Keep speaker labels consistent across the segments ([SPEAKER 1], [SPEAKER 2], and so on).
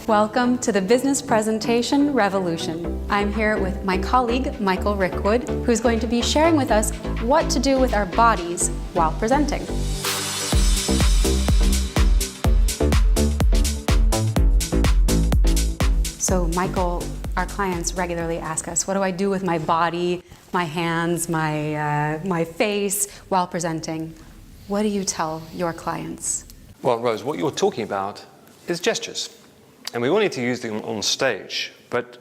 [SPEAKER 1] Welcome to the Business Presentation Revolution. I'm here with my colleague, Michael Rickwood, who's going to be sharing with us what to do with our bodies while presenting. So Michael, our clients regularly ask us, what do I do with my body, my hands, my face while presenting? What do you tell your clients?
[SPEAKER 2] Well, Rose, what you're talking about is gestures. And we all need to use them on stage. But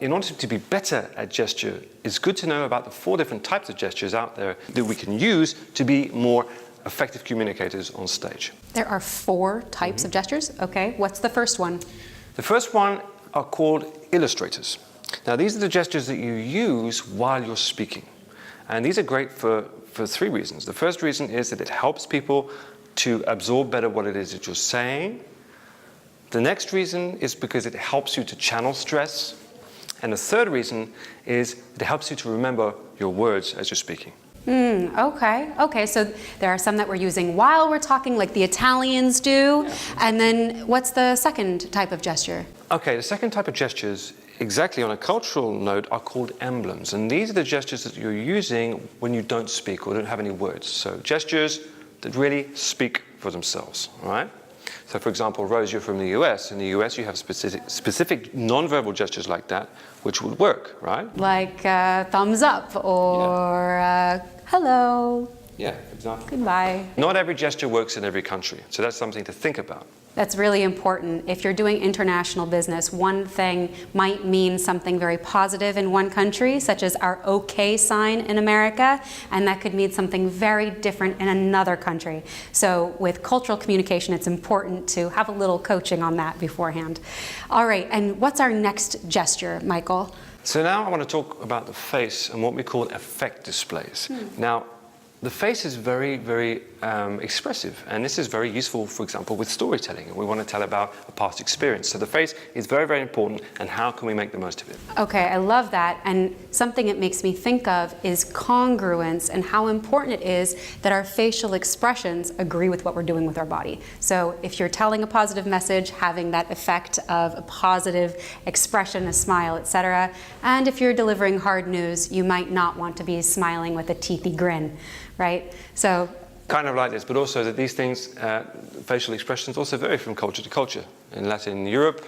[SPEAKER 2] in order to be better at gesture, it's good to know about the 4 different types of gestures out there that we can use to be more effective communicators on stage.
[SPEAKER 1] There are 4 types of gestures? Okay, what's the first one?
[SPEAKER 2] The first one are called illustrators. Now, these are the gestures that you use while you're speaking. And these are great for 3 reasons. The first reason is that it helps people to absorb better what it is that you're saying. The next reason is because it helps you to channel stress. And the third reason is it helps you to remember your words as you're speaking.
[SPEAKER 1] Okay, so there are some that we're using while we're talking, like the Italians do. Yeah. And then what's the second type of gesture?
[SPEAKER 2] Okay, the second type of gestures, exactly on a cultural note, are called emblems. And these are the gestures that you're using when you don't speak or don't have any words. So gestures that really speak for themselves, all right? So for example, Rose, you're from the US. In the US, you have specific non-verbal gestures like that, which would work, right?
[SPEAKER 1] Like thumbs up or hello.
[SPEAKER 2] Yeah, exactly.
[SPEAKER 1] Goodbye.
[SPEAKER 2] Not every gesture works in every country, so that's something to think about.
[SPEAKER 1] That's really important. If you're doing international business, one thing might mean something very positive in one country, such as our OK sign in America, and that could mean something very different in another country. So with cultural communication, it's important to have a little coaching on that beforehand. All right, and what's our next gesture, Michael?
[SPEAKER 2] So now I want to talk about the face and what we call effect displays. Now, the face is very, very expressive, and this is very useful, for example, with storytelling. We want to tell about a past experience. So the face is very, very important, and how can we make the most of it?
[SPEAKER 1] Okay, I love that, and something it makes me think of is congruence and how important it is that our facial expressions agree with what we're doing with our body. So if you're telling a positive message, having that effect of a positive expression, a smile, etc., and if you're delivering hard news, you might not want to be smiling with a teethy grin. Right? So
[SPEAKER 2] kind of like this, but also that these things, facial expressions, also vary from culture to culture. In Latin Europe,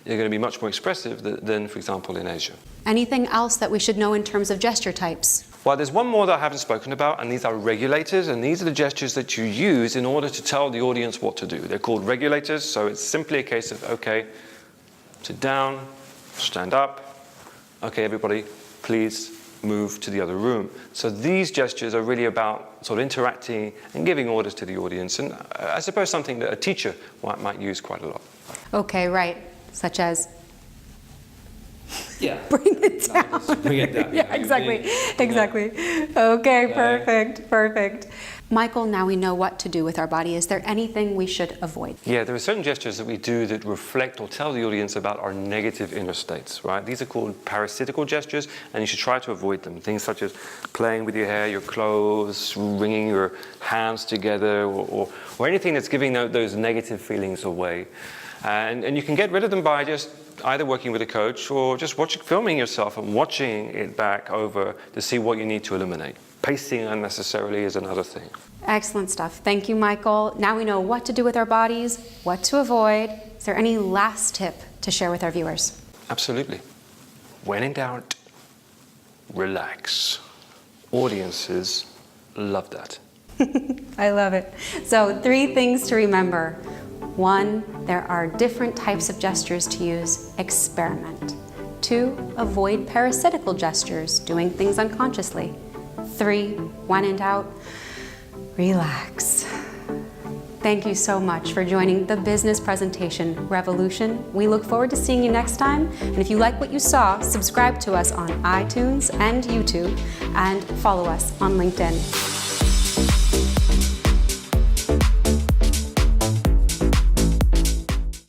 [SPEAKER 2] you're going to be much more expressive than, for example, in Asia.
[SPEAKER 1] Anything else that we should know in terms of gesture types?
[SPEAKER 2] Well, there's one more that I haven't spoken about, and these are regulators, and these are the gestures that you use in order to tell the audience what to do. They're called regulators, so it's simply a case of, okay, sit down, stand up, okay, everybody, please move to the other room. So these gestures are really about sort of interacting and giving orders to the audience, and I suppose something that a teacher might use quite a lot.
[SPEAKER 1] Okay, right. Such as?
[SPEAKER 2] Yeah.
[SPEAKER 1] Bring it down.
[SPEAKER 2] No, bring it down.
[SPEAKER 1] Yeah, exactly. Okay, perfect. Michael, now we know what to do with our body. Is there anything we should avoid?
[SPEAKER 2] Yeah, there are certain gestures that we do that reflect or tell the audience about our negative inner states, right? These are called parasitical gestures, and you should try to avoid them. Things such as playing with your hair, your clothes, wringing your hands together, or anything that's giving those negative feelings away. And you can get rid of them by just either working with a coach or just filming yourself and watching it back over to see what you need to eliminate. Pacing unnecessarily is another thing.
[SPEAKER 1] Excellent stuff. Thank you, Michael. Now we know what to do with our bodies, what to avoid. Is there any last tip to share with our viewers?
[SPEAKER 2] Absolutely. When in doubt, relax. Audiences love that.
[SPEAKER 1] I love it. So 3 things to remember. 1, there are different types of gestures to use. Experiment. 2, avoid parasitical gestures, doing things unconsciously. 3, when in doubt, relax. Thank you so much for joining the Business Presentation Revolution. We look forward to seeing you next time. And if you like what you saw, subscribe to us on iTunes and YouTube, and follow us on LinkedIn.